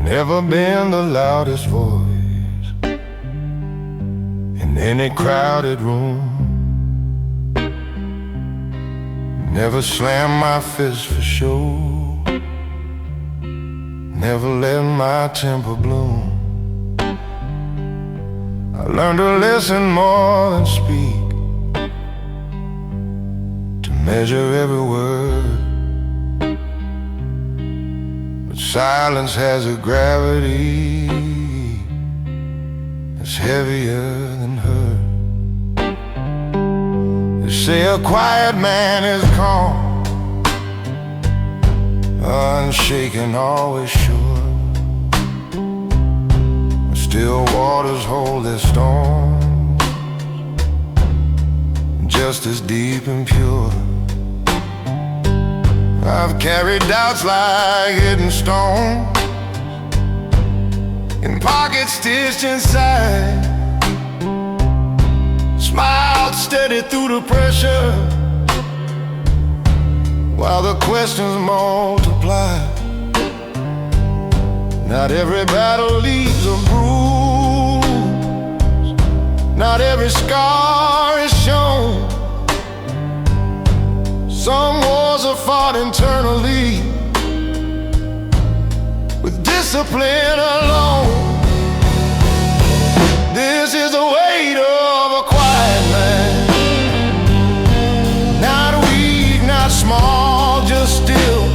Never been the loudest voice in any crowded room. Never slammed my fist for show. Never let my temper bloom. I learned to listen more than speak, to measure every word. But silence has a gravity that's heavier than hurt. They say a quiet man is calm, unshaken, always sure. But still waters hold their storms, just as deep and pure. I've carried doubts like hidden stones in pockets stitched inside, smiled steady through the pressure while the questions multiply. Not every battle leaves a bruise, not every scar is shown. Some wars are fought internally, with discipline alone. This is the weight of a quiet man, not weak, not small, just still,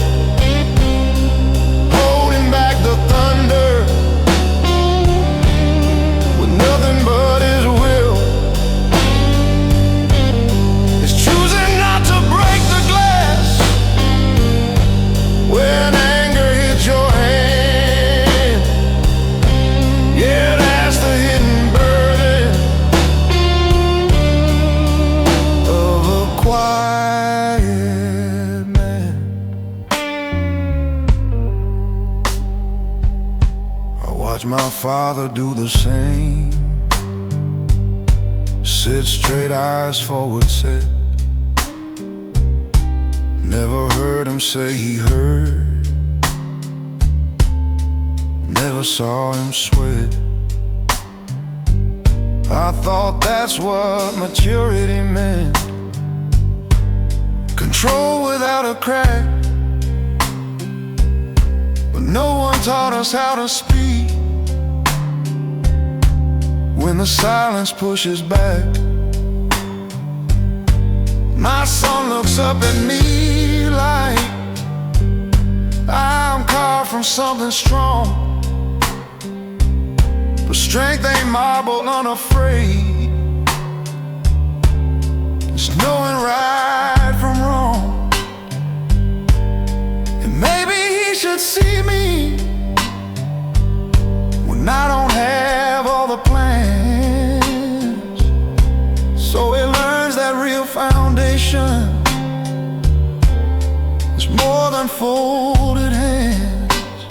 holding back the thunder with nothing but his will. It's choosing not to break the glass when anger hits your hand. Yeah, that's the hidden burden of a quiet man. I watch my father do the same, sit straight, eyes forward set. Never heard him say he heard, never saw him sweat. I thought that's what maturity meant, control without a crack. But no one taught us how to speak when the silence pushes back. My son looks up at me like I'm carved from something strong. But strength ain't marble, unafraid. It's knowing right from wrong. And maybe he should see me when I don't have all the plans, so he learns that real foundation is more than folded hands.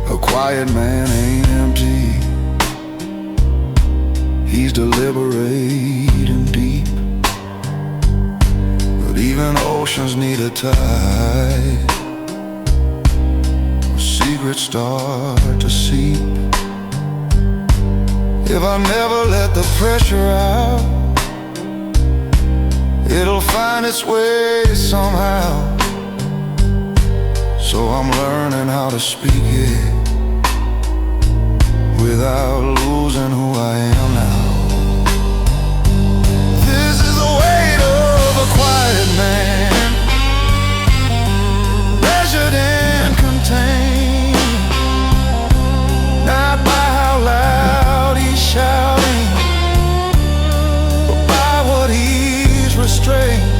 A quiet man ain't empty, he's deliberate and deep. But even oceans need a tide, secrets start to seep. If I never let the pressure out, it'll find its way somehow. So I'm learning how to speak it without losing who I am now. This is the weight of a quiet man, measured and contained, not by how loud he's shouting, but by what he's restrained.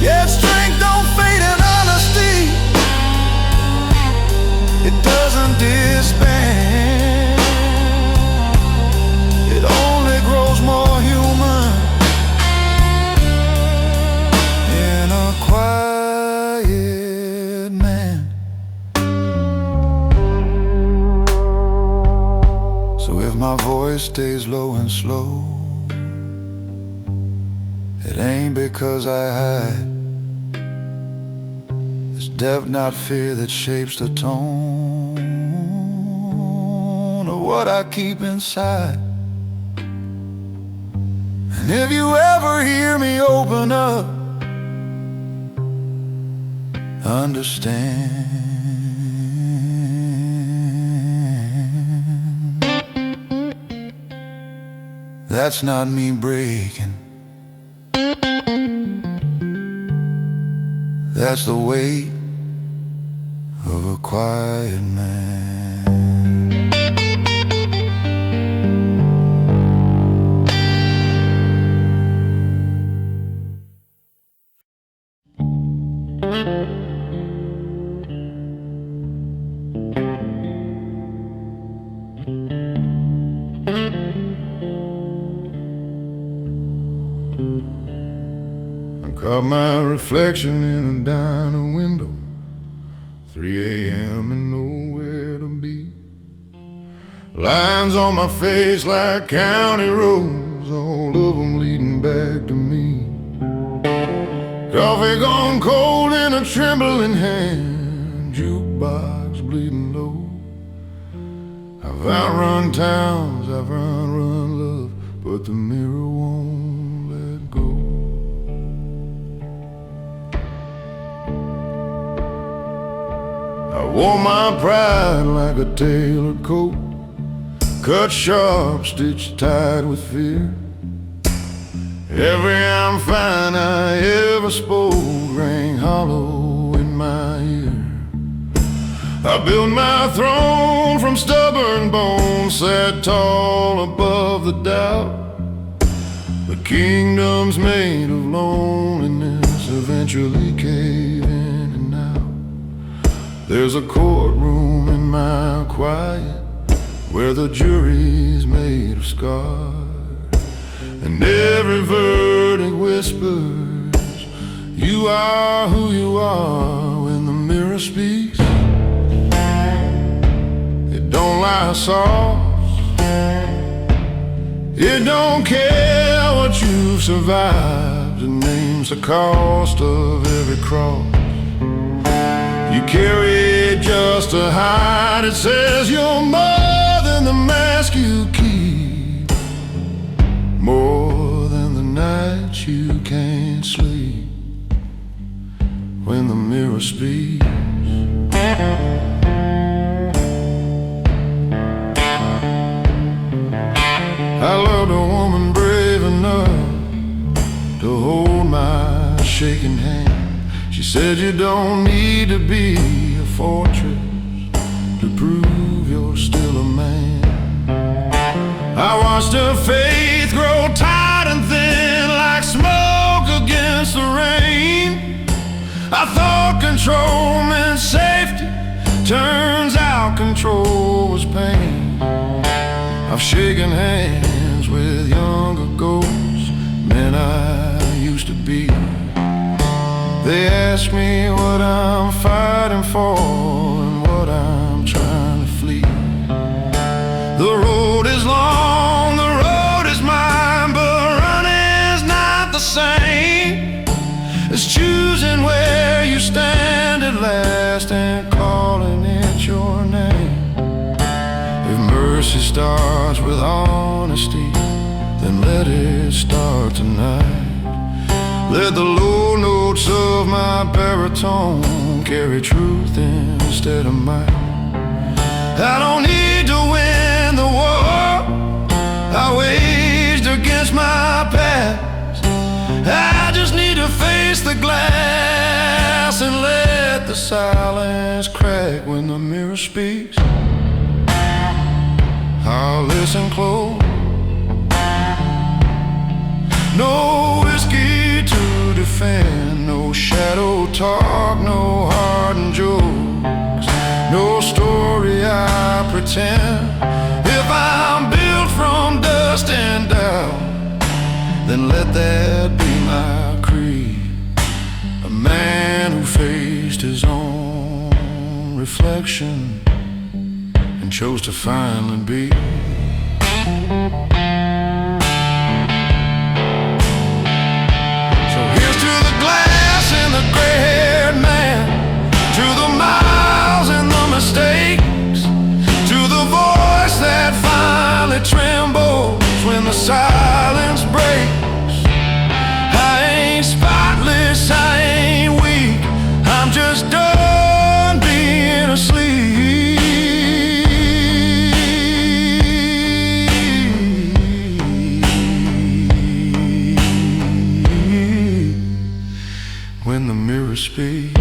Yet strength don't fade in honesty, it doesn't disband, it only grows more human in a quiet man. So if my voice stays low and slow, it ain't because I hide, it's Doubt not fear that shapes the tone of what I keep inside. And if you ever hear me open up, understand that's not me breaking. That's the weight of a quiet man. Caught my reflection in a diner window, 3 a.m. and nowhere to be. Lines on my face like county roads, all of them leading back to me. Coffee gone cold in a trembling hand, jukebox bleeding low. I've outrun towns, I've outrun love, but the mirror won't let go. I wore my pride like a tailored coat, cut sharp, stitched tight with fear. Every I'm fine I ever spoke rang hollow in my ear. I built my throne from stubborn bones, sat tall above the doubt. The kingdoms made of loneliness eventually cave in and out. There's a courtroom in my quiet where the jury's made of scars, and every verdict whispers, you are who you are. When the mirror speaks, it don't lie soft. It don't care what you've survived. It names the cost of every cross you carry just to hide. It says you're more than the mask you keep, more than the nights you can't sleep. When the mirror speaks, I loved a woman brave enough to hold my shaking hand. She said you don't need to be a fortress to prove you're still a man. I watched her faith grow tight and thin like smoke against the rain. I thought control meant safety, turns out control was pain. I've shaken hands with younger ghosts, men I used to be. They ask me what I'm fighting for and what I'm trying to flee. The road is long, the road is mine, but running's not the same as choosing where you stand at last and calling it your name. If mercy starts with honesty, then let it start tonight. Let the low notes of my baritone carry truth instead of might. I don't need to win the war I waged against my past. I just need to face the glass and let the silence crack. When the mirror speaks, I'll listen close. No whiskey to defend, no shadow talk, no hardened jokes, no story I pretend. If I'm built from dust and doubt, then let that be my creed. A man who faced his own reflection and chose to finally be. So here's to the glass and the gray-haired man, speak.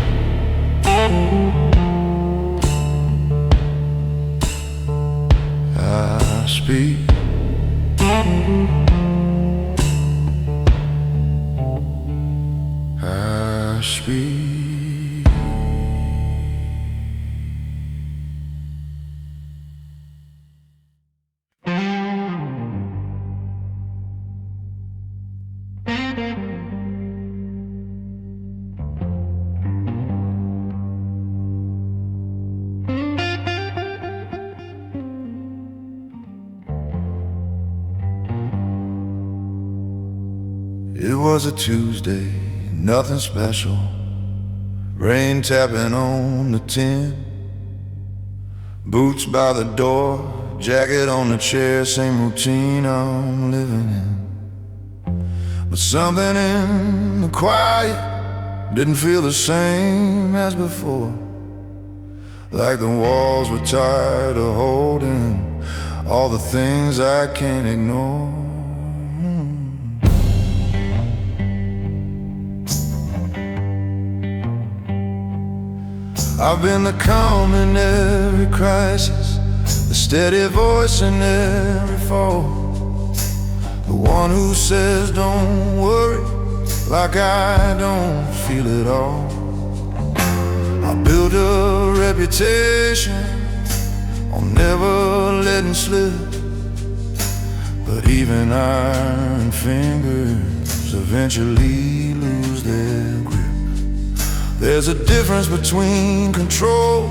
I speak. I speak. It was a Tuesday, nothing special. Rain tapping on the tin. Boots by the door, jacket on the chair. Same routine I'm living in. But something in the quiet didn't feel the same as before. Like the walls were tired of holding all the things I can't ignore. I've been the calm in every crisis, the steady voice in every fall, the one who says don't worry, like I don't feel it all. I built a reputation on never letting slip, but even iron fingers eventually lose their grip. There's a difference between control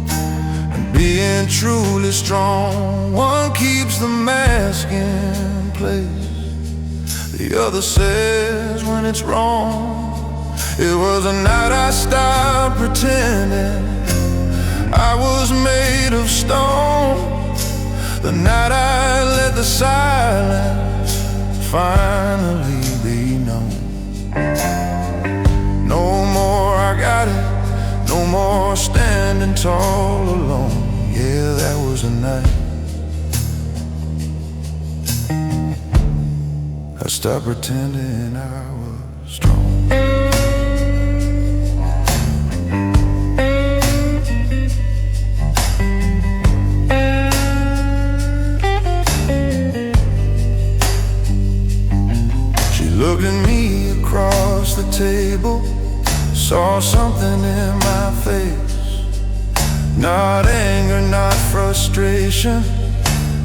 and being truly strong. One keeps the mask in place, the other says when it's wrong. It was a night I stopped pretending I was made of stone. The night I let the silence finally be known. No more I got it, no more standing tall alone. Yeah, that was the night I stopped pretending I was strong. She looked at me across the table, saw something in my face. Not anger, not frustration,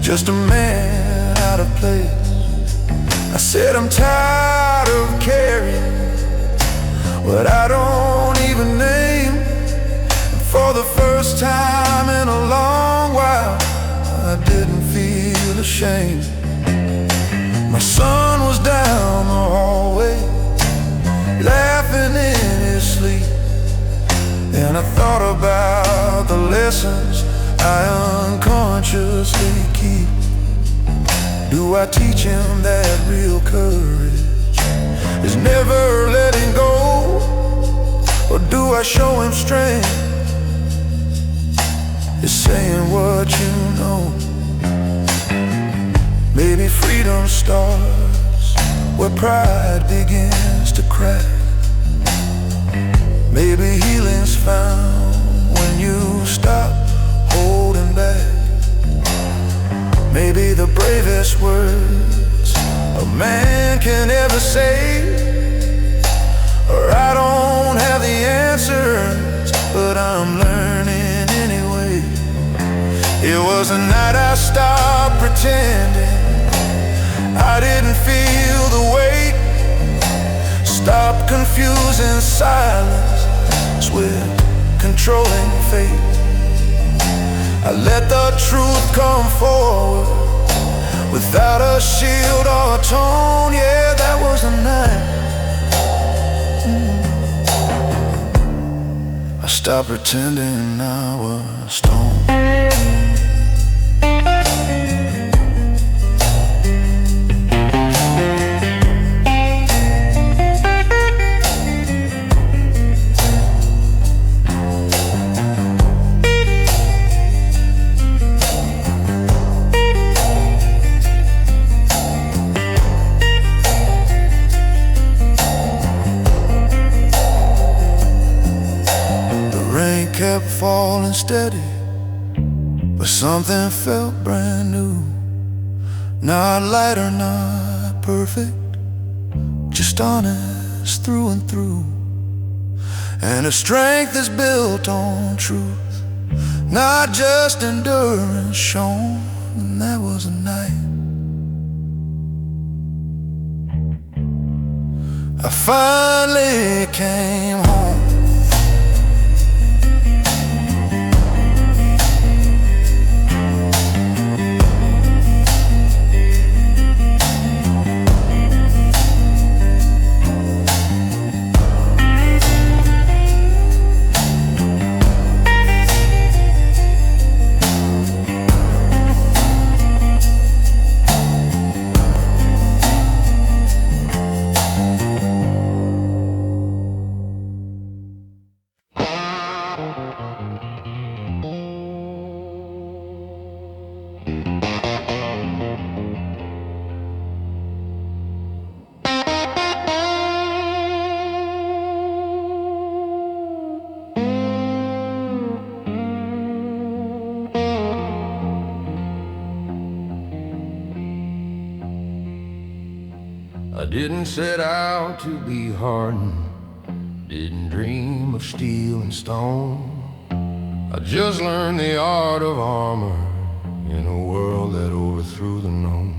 just a man out of place. I said I'm tired of carrying what I don't even name. And for the first time in a long while, I didn't feel ashamed. My son was down the hallway, laughing in his sleep, and I thought about the lessons I unconsciously keep. Do I teach him that real courage is never letting go? Or do I show him strength is saying what you know? Maybe freedom starts where pride begins to crack. Maybe healing's found when you stop holding back. Maybe the bravest words a man can ever say or I don't have the answers, but I'm learning anyway. It was a night I stopped pretending I didn't feel the weight. Stop confusing silence with controlling fate. I let the truth come forward without a shield or a tone. Yeah, that was the night I stopped pretending I was stoned. kept falling steady, but something felt brand new. Not light or not perfect, just honest through and through. And her strength is built on truth, not just endurance shown. And that was a night I finally came home. I didn't set out to be hardened, didn't dream of steel and stone. I just learned the art of armor in a world that overthrew the known.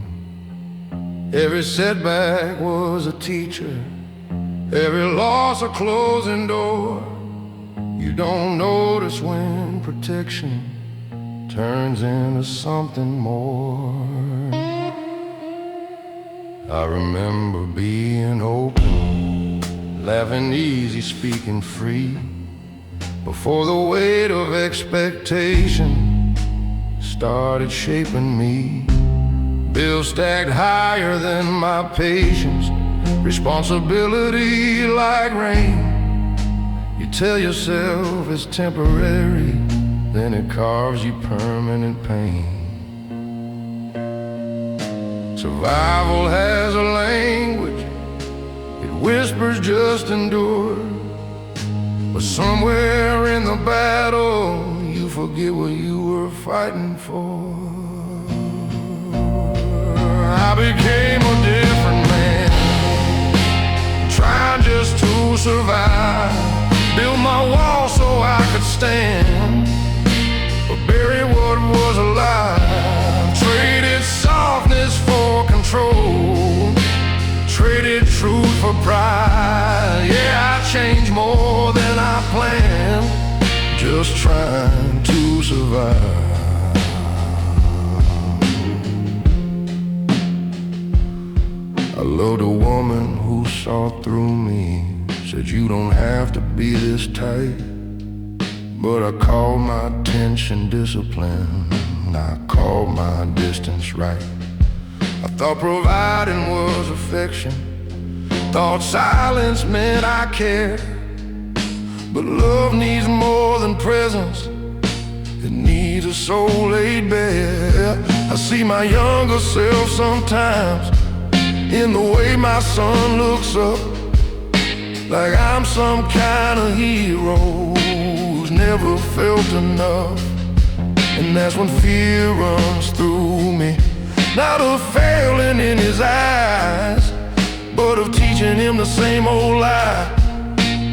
Every setback was a teacher, every loss a closing door. You don't notice when protection turns into something more. I remember being open, laughing easy, speaking free, before the weight of expectation started shaping me. Bills stacked higher than my patience, responsibility like rain. You tell yourself it's temporary, then it carves you permanent pain. Survival has a language, it whispers just endure. But somewhere in the battle, you forget what you were fighting for. I became a different man, trying just to survive. Built my wall so I could stand, but bury what was alive. Traded softness for control, traded truth for pride. Yeah, I changed more than I planned, just trying to survive. I loved a woman who saw through me, said you don't have to be this tight. But I called my tension discipline, I called my distance right. I thought providing was affection, thought silence meant I cared. But love needs more than presence, it needs a soul laid bare. I see my younger self sometimes in the way my son looks up, like I'm some kind of hero who's never felt enough. And that's when fear runs through me, not of failing in his eyes, but of teaching him the same old lie,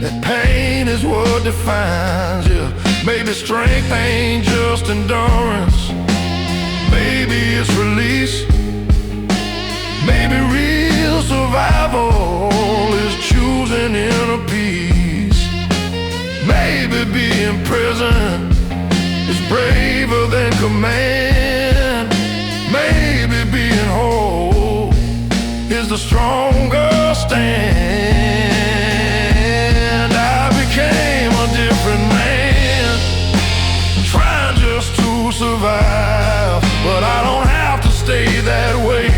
that pain is what defines you. Maybe strength ain't just endurance, maybe it's release. Maybe real survival is choosing inner peace. Maybe being present is braver than command. Maybe being whole is the stronger stand. I became a different man, trying just to survive. But I don't have to stay that way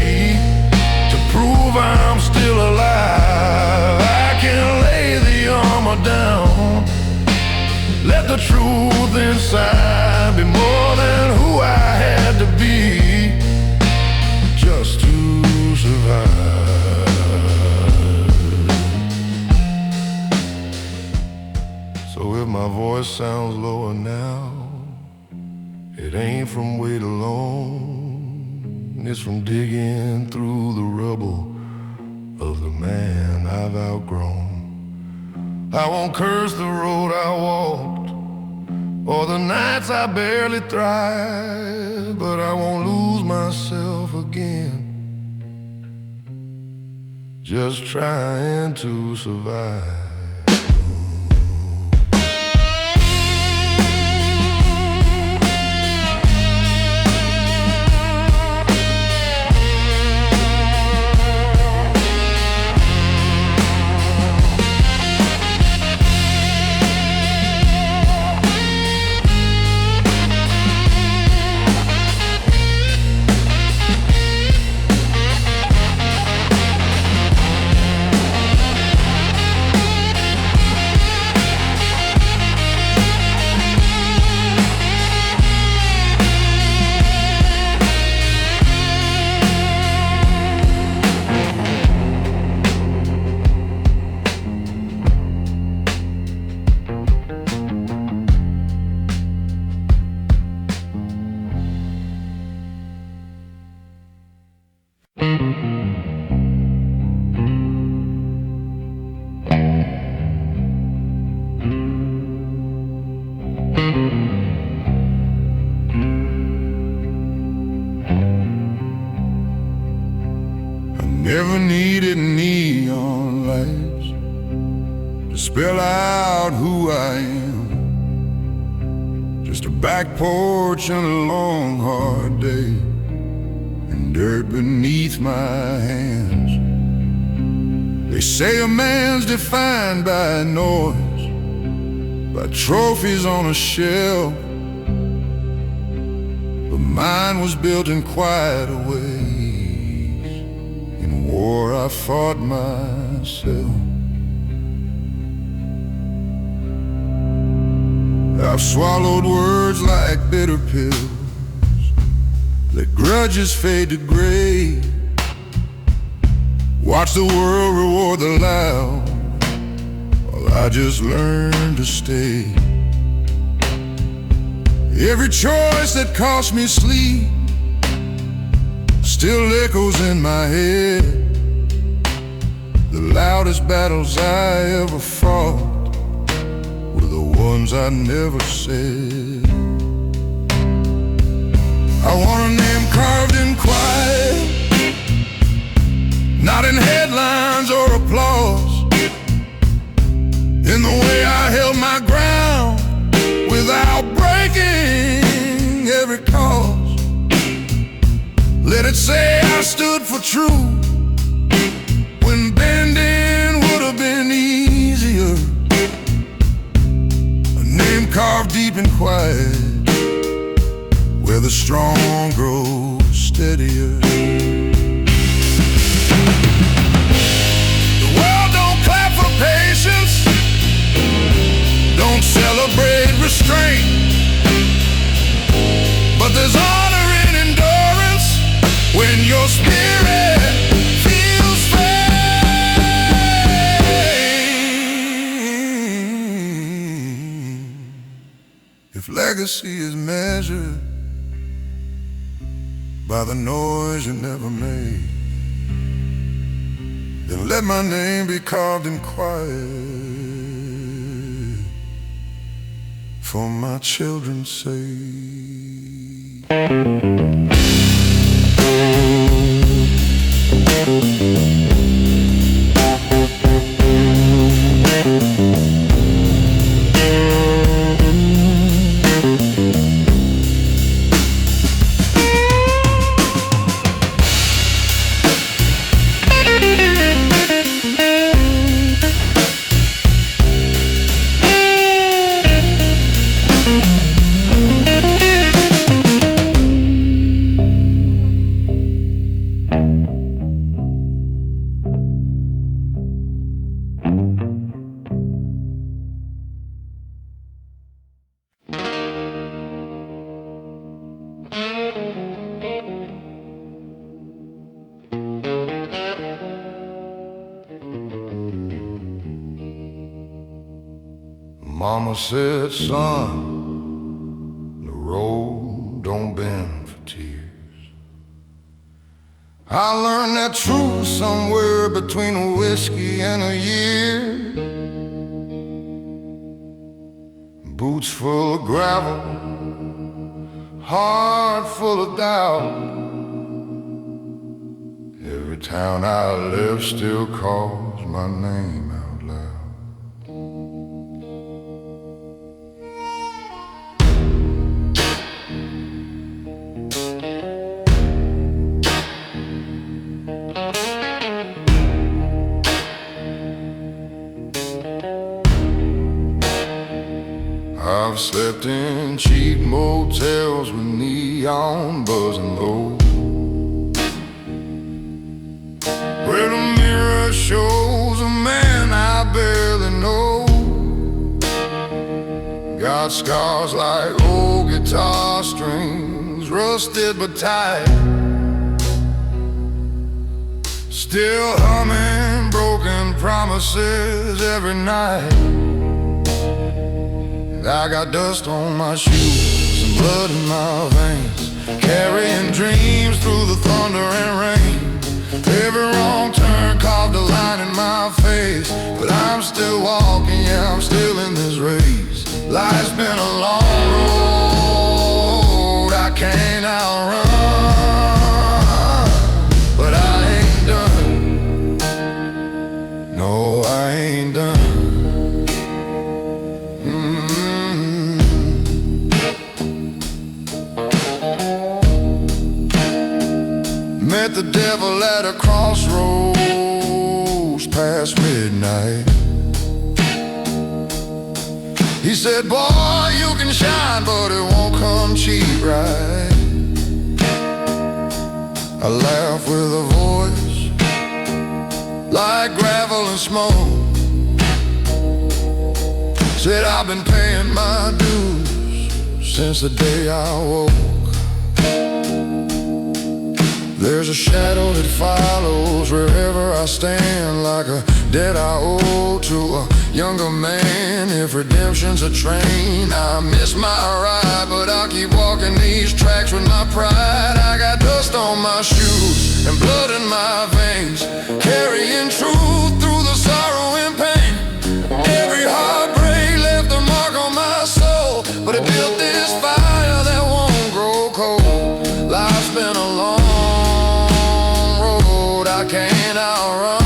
to prove I'm still alive. I can lay the armor down, let the truth inside be more than who I had to be just to survive. So if my voice sounds lower now, it ain't from weight alone. It's from digging through the rubble of the man I've outgrown. I won't curse the road I walked or the nights I barely thrived, but I won't lose myself again just trying to survive. Never needed neon lights to spell out who I am. Just a back porch and a long hard day and dirt beneath my hands. They say a man's defined by noise, by trophies on a shelf, but mine was built in quieter ways. In war I fought myself. I've swallowed words like bitter pills, let grudges fade to gray. Watch the world reward the loud, while I just learned to stay. Every choice that cost me sleep still echoes in my head. The loudest battles I ever fought were the ones I never said. I want a name carved in quiet, not in headlines or applause. In the way I held my ground without breaking every cause. Let it say I stood for truth when bending would have been easier. A name carved deep and quiet, where the strong grow steadier. The world don't clap for patience, don't celebrate restraint, but there's honor in endurance when your spirit feels faint. If legacy is measured by the noise you never made, then let my name be carved in quiet for my children's sake. Mama said, son, the road don't bend for tears. I learned that truth somewhere between a whiskey and a year. Boots full of gravel, heart full of doubt. Every town I live still calls my name out loud. I've slept in cheap motels with neon buzzing low, where the mirror shows a man I barely know. Got scars like old guitar strings, rusted but tight, still humming broken promises every night. I got dust on my shoes, some blood in my veins, carrying dreams through the thunder and rain. Every wrong turn carved a line in my face, but I'm still walking, yeah, I'm still in this race. Life's been a long road I can't outrun, but I ain't done. No, I ain't done. Met the devil at a crossroads past midnight. He said, boy, you can shine, but it won't come cheap, right? I laughed with a voice like gravel and smoke. Said, I've been paying my dues since the day I woke. There's a shadow that follows wherever I stand, like a debt I owe to a younger man. If redemption's a train, I miss my ride, but I'll keep walking these tracks with my pride. I got dust on my shoes and blood in my veins, carrying truth through the sorrow and pain. Every heartbreak left a mark on my soul, but it built this fire that won't grow cold. Life's been a long I can't outrun,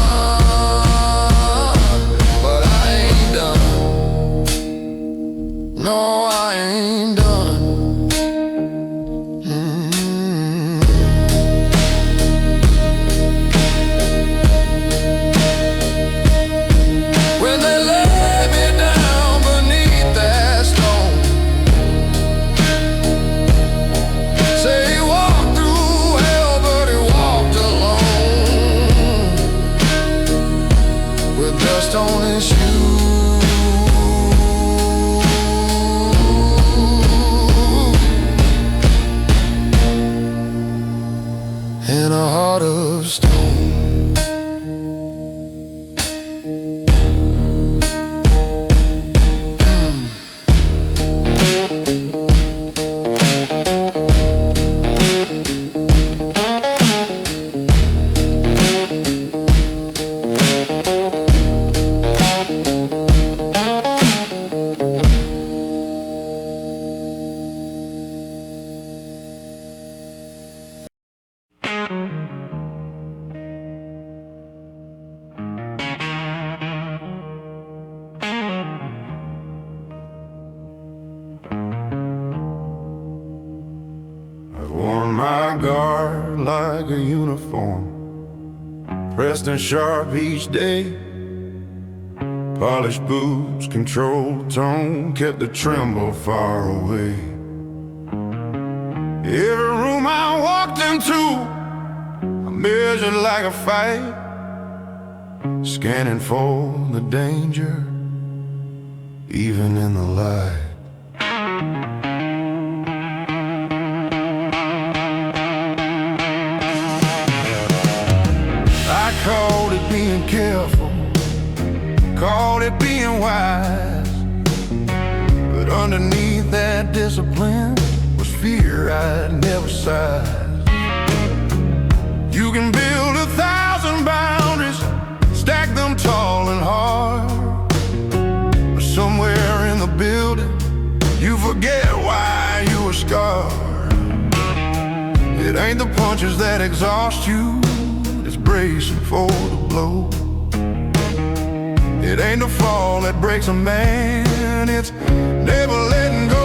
but I ain't done. No, I ain't done. When they lay me down beneath that stone, say he walked through hell, but he walked alone. Dust on his shoes and a heart of stone. My guard like a uniform, pressed and sharp each day. Polished boots, controlled tone, kept the tremble far away. Every room I walked into, I measured like a fight, scanning for the danger, even in the light. Called it being careful, called it being wise. underneath that discipline was fear I'd never sized. You can build 1,000 boundaries, stack them tall and hard, but somewhere in the building you forget why you were scarred. It ain't the punches that exhaust you, it's bracing for the blow. It ain't the fall that breaks a man, it's never letting go.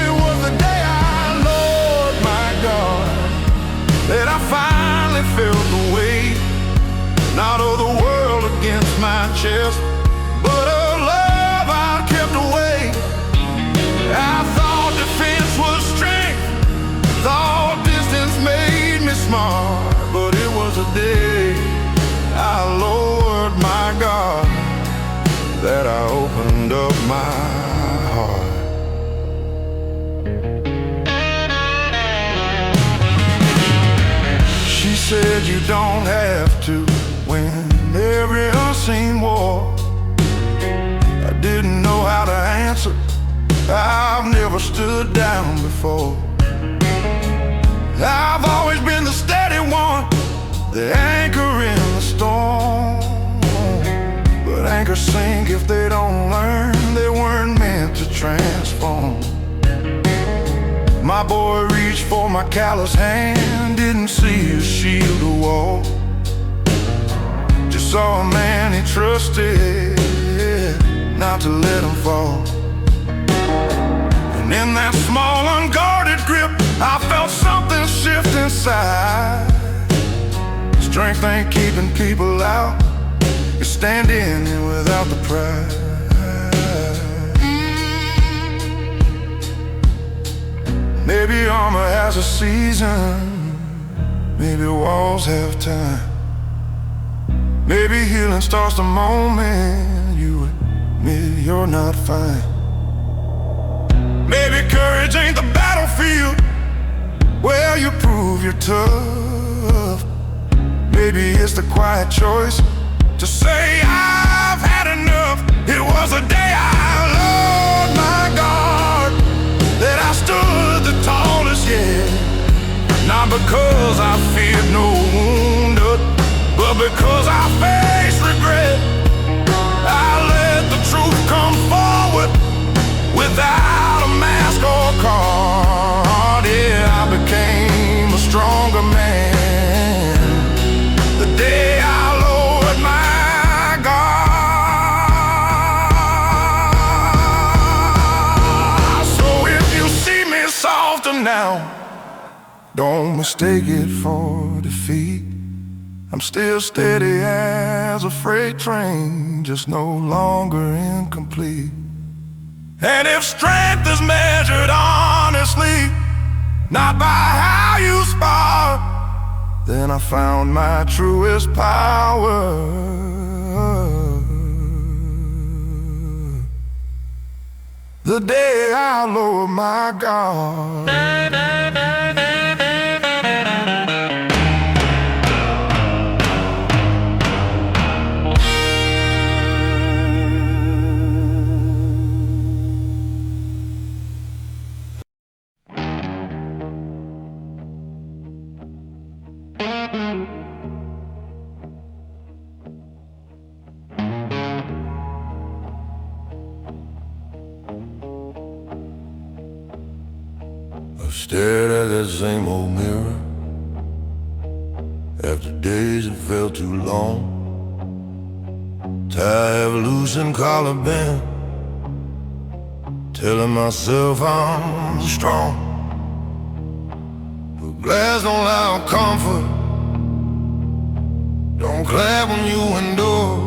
It was the day I, Lord my God, that I finally felt the weight, not of the world against my chest, but of love I'd kept away. I thought defense was strength, thought distance made me smart, but it was a day I, Lord my God, that I opened up my heart. She said you don't have to win every unseen war. I didn't know how to answer, I've never stood down before. I've always been the steady one, the anchor in the storm. But anchors sink if they don't learn, they weren't meant to transform. My boy reached for my callous hand, didn't see his shield or wall, just saw a man he trusted, not to let him fall. And in that small unguarded grip, I felt something shift inside. Strength ain't keeping people out, it's standing in without the pride. Maybe armor has a season, maybe walls have time, maybe healing starts the moment you admit you're not fine. Maybe courage ain't the battlefield where you prove you're tough. Maybe it's the quiet choice to say I've had enough. It was a day I, Lord my God, that I stood the tallest yet. Not because I feared no wounded, but because I faced regret. I let the truth come forward without a mask or card. Yeah, I became a stronger man the day I lowered my guard. So if you see me softer now, don't mistake it for defeat. I'm still steady as a freight train, just no longer incomplete. And if strength is measured honestly, not by how you spar, then I found my truest power the day I lowered my guard. I stared at that same old mirror after days that felt too long. Tie of loosened collar band, telling myself I'm strong. But glass don't allow comfort, don't clap when you endure.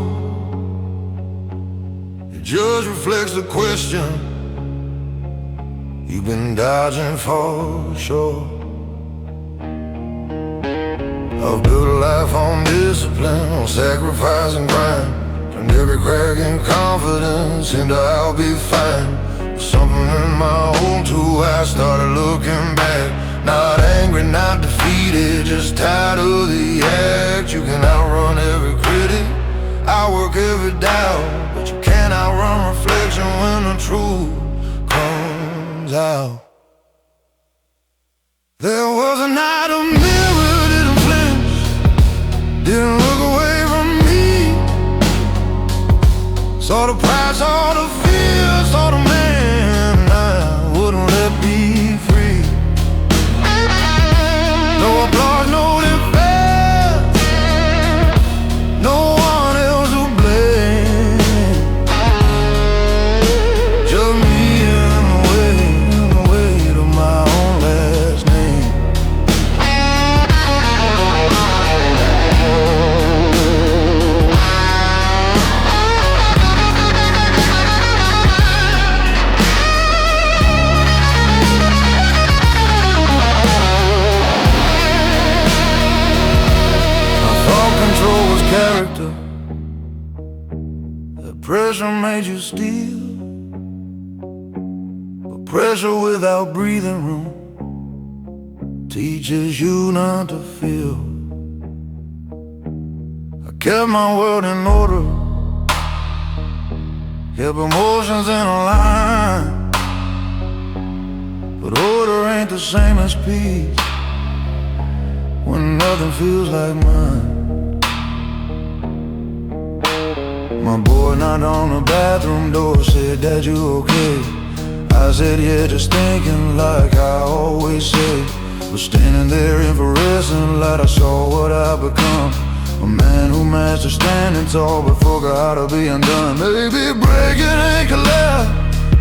It just reflects the question you've been dodging for sure. I've built a life on discipline, on sacrifice and grind. Turned every crack in confidence into I'll be fine. But something in my own too, I started looking back. Not angry, not defeated, just tired of the act. You can outrun every critic, outwork every doubt, but you can't outrun reflection when the truth comes comes out. There was a night a mirror didn't flinch, didn't look away from me. Saw the pride, saw the fear, saw the man I wouldn't let be free. No applause, no defense, no one else to blame. Just me and the weight of my own last name. Control was character, that pressure made you steal. But pressure without breathing room teaches you not to feel. I kept my world in order, kept emotions in a line. But order ain't the same as peace when nothing feels like mine. My boy knocked on the bathroom door, said, "Dad, you okay?" I said, "Yeah, just thinking like I always say." Was standing there in fluorescent light, I saw what I become. A man who masters standing tall but forgot how to be undone. Maybe breaking ain't collapse,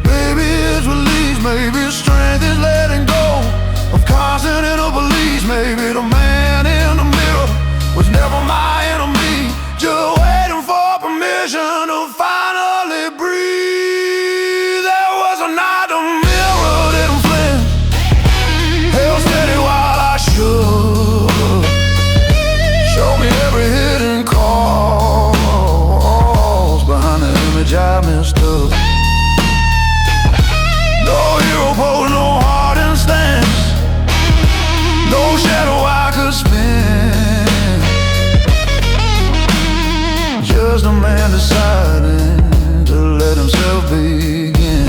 maybe it's release. Maybe strength is letting go of constant inner beliefs. Maybe the man in the mirror was never my enemy, just waiting for permission to finally breathe. There was a night the mirror didn't flinch, held steady while I shook. Showed me every hidden cause behind the image I mistook. No hero pose, no hardened stance, no shadow I could spin. Just a man deciding to let himself begin.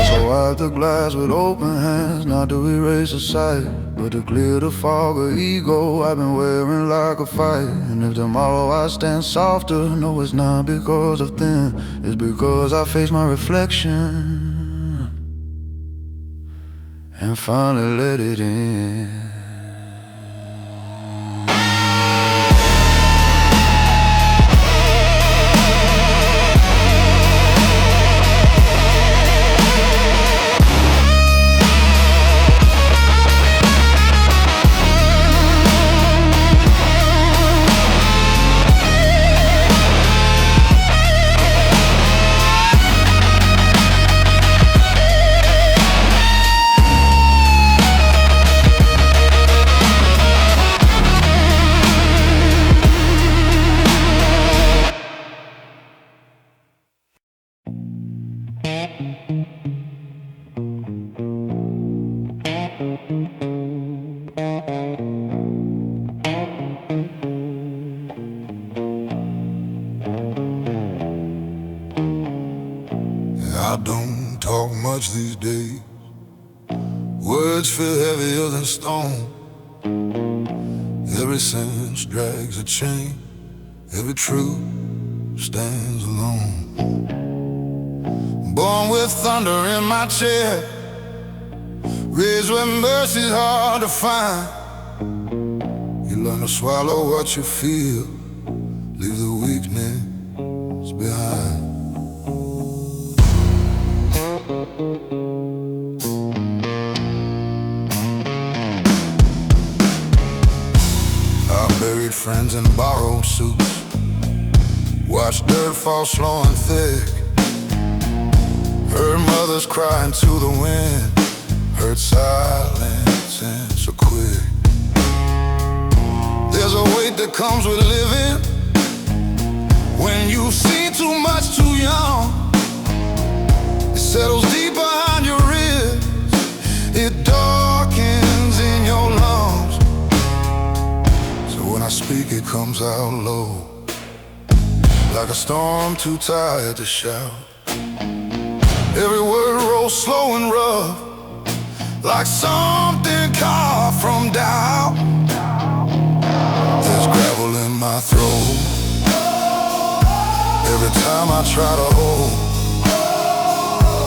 So I wiped the glass with open hands, not to erase the sight, but to clear the fog of ego I've been wearing like a fight. And if tomorrow I stand softer, no, it's not because of thin, it's because I face my reflection and finally let it in. I don't talk much these days, words feel heavier than stone. Every sentence drags a chain, every truth stands alone. Born with thunder in my chest, raised where mercy's hard to find. You learn to swallow what you feel, leave the weakness behind. I buried friends in borrowed suits, watched dirt fall slow and thick, heard mothers crying to the wind, heard silence and so quick. There's a weight that comes with living when you've seen too much too young. It settles deep behind your ribs, it darkens in your lungs. So when I speak, it comes out low, like a storm too tired to shout. Every word rolls slow and rough, like something carved from doubt. There's gravel in my throat every time I try to hold.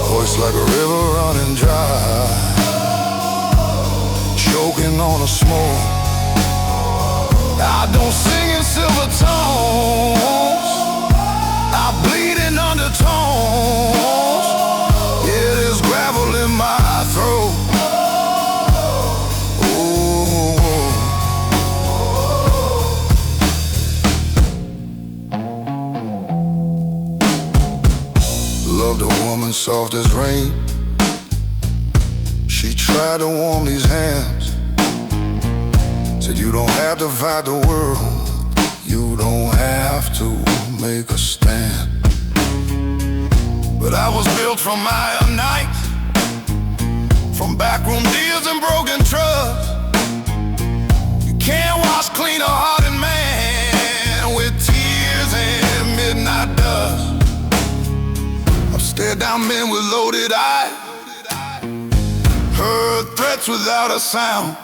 Voice like a river running dry, choking on the smoke. I don't sing in silver tones, I bleed in undertones. Yeah, there's gravel in my throat. Loved a woman soft as rain. She tried to warm these hands. Said you don't have to fight the world, you don't have to make a stand. But I was built from iron nights, from backroom deals and broken trust. You can't wash clean a hardened man with tears and midnight dust. I've stared down men with loaded eyes, heard threats without a sound.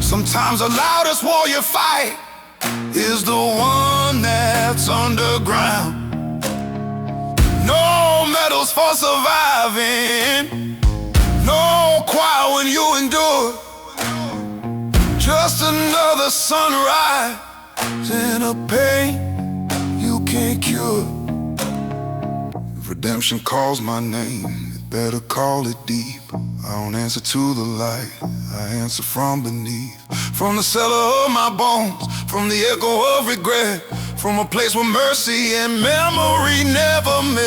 Sometimes the loudest war you fight is the one that's underground. No medals for surviving, no choir when you endure. Just another sunrise in a pain you can't cure. If redemption calls my name, it better call it deep. I don't answer to the light, I answer from beneath. From the cellar of my bones, from the echo of regret, from a place where mercy and memory never met.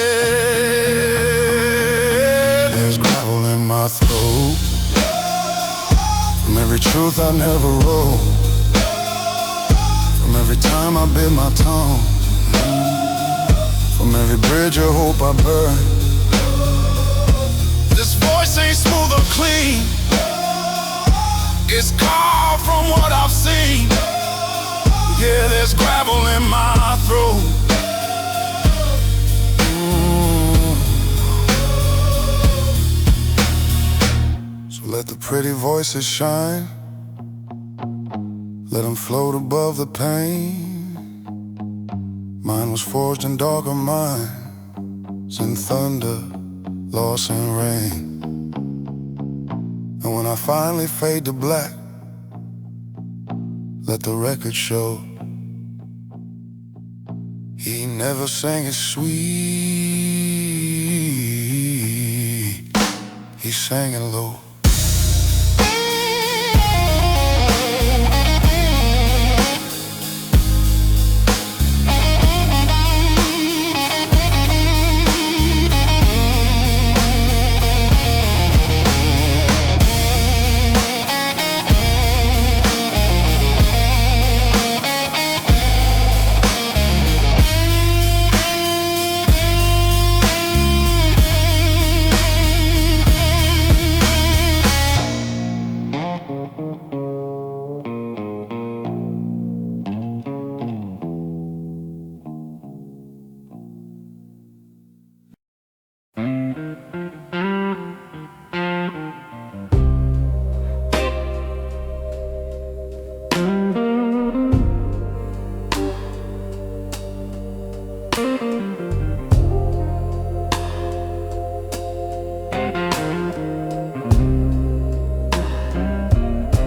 There's gravel in my throat from every truth I never wrote, from every time I bit my tongue, from every bridge of hope I burned. This voice ain't smooth or clean, it's carved from what I've seen. Yeah, there's gravel in my throat. So let the pretty voices shine, let them float above the pain. Mine was forged in darker minds, in thunder, loss and rain. And when I finally fade to black, let the record show he never sang it sweet, he sang it low.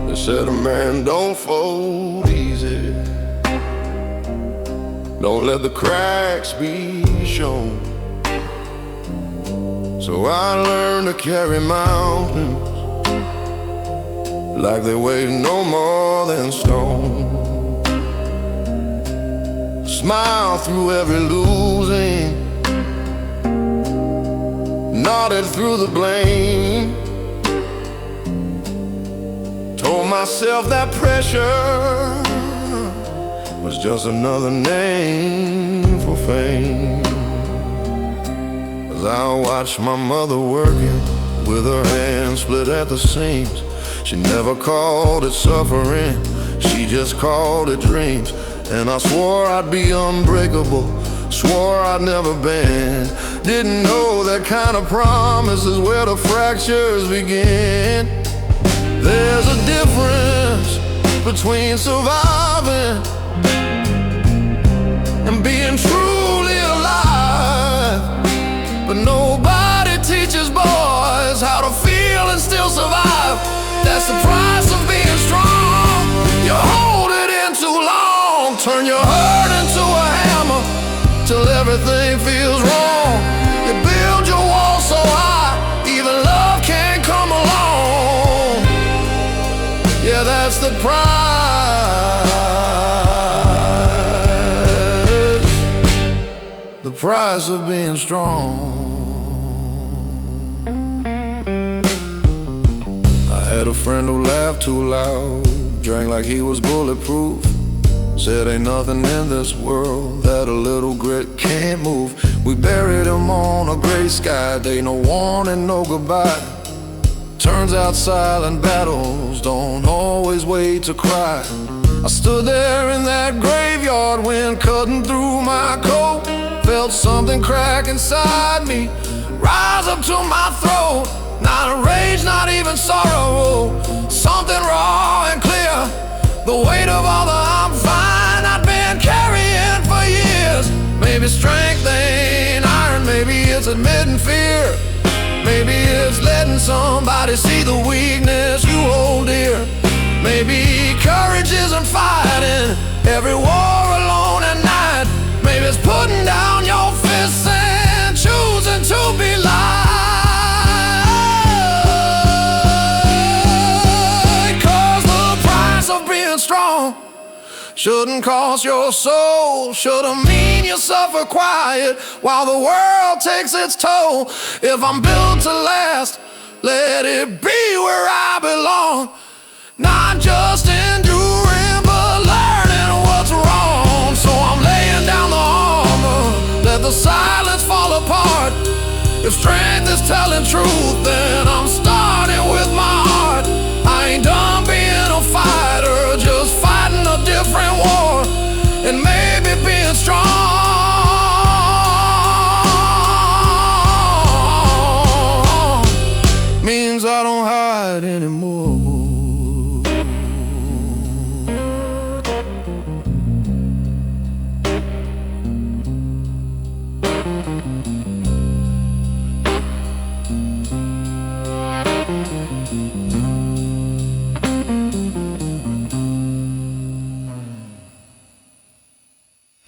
They said a man don't fold easy, don't let the cracks be shown. So I learned to carry mountains like they weigh no more than stone. Smile through every losing, nodded through the blame. Told myself that pressure was just another name for fame. As I watched my mother working with her hands split at the seams, she never called it suffering, she just called it dreams. And I swore I'd be unbreakable, swore I'd never bend. Didn't know that kind of promise is where the fractures begin. There's a difference between surviving and being truly alive. But nobody teaches boys how to feel and still survive. That's the price of being strong. You hold it in too long, turn your hurt into a hammer till everything feels wrong. You build your wall so high, even love can't come along. Yeah, that's the price of being strong. I had a friend who laughed too loud, drank like he was bulletproof, said ain't nothing in this world that a little grit can't move. We buried him on a gray sky day, no warning, no goodbye. Turns out silent battles don't always wait to cry. I stood there in that graveyard, wind cutting through my coat. Felt something crack inside me, rise up to my throat. Not a rage, not even sorrow, something raw and clear. The weight of all the I'm fine I'd been carrying for years. Maybe strength ain't iron, maybe it's admitting fear. Maybe it's letting somebody see the weakness you hold dear. Maybe courage isn't fighting every war alone at night. Maybe it's putting down your fists and choosing to be light. 'Cause the price of being strong shouldn't cost your soul, shouldn't mean you suffer quiet while the world takes its toll. If I'm built to last, let it be where I belong. Not just enduring, but learning what's wrong. So I'm laying down the armor, let the silence fall apart. If strength is telling truth, then I'm starting with my heart. I ain't done being a fighter, just fighting a different war. And maybe being strong means I don't hide anymore.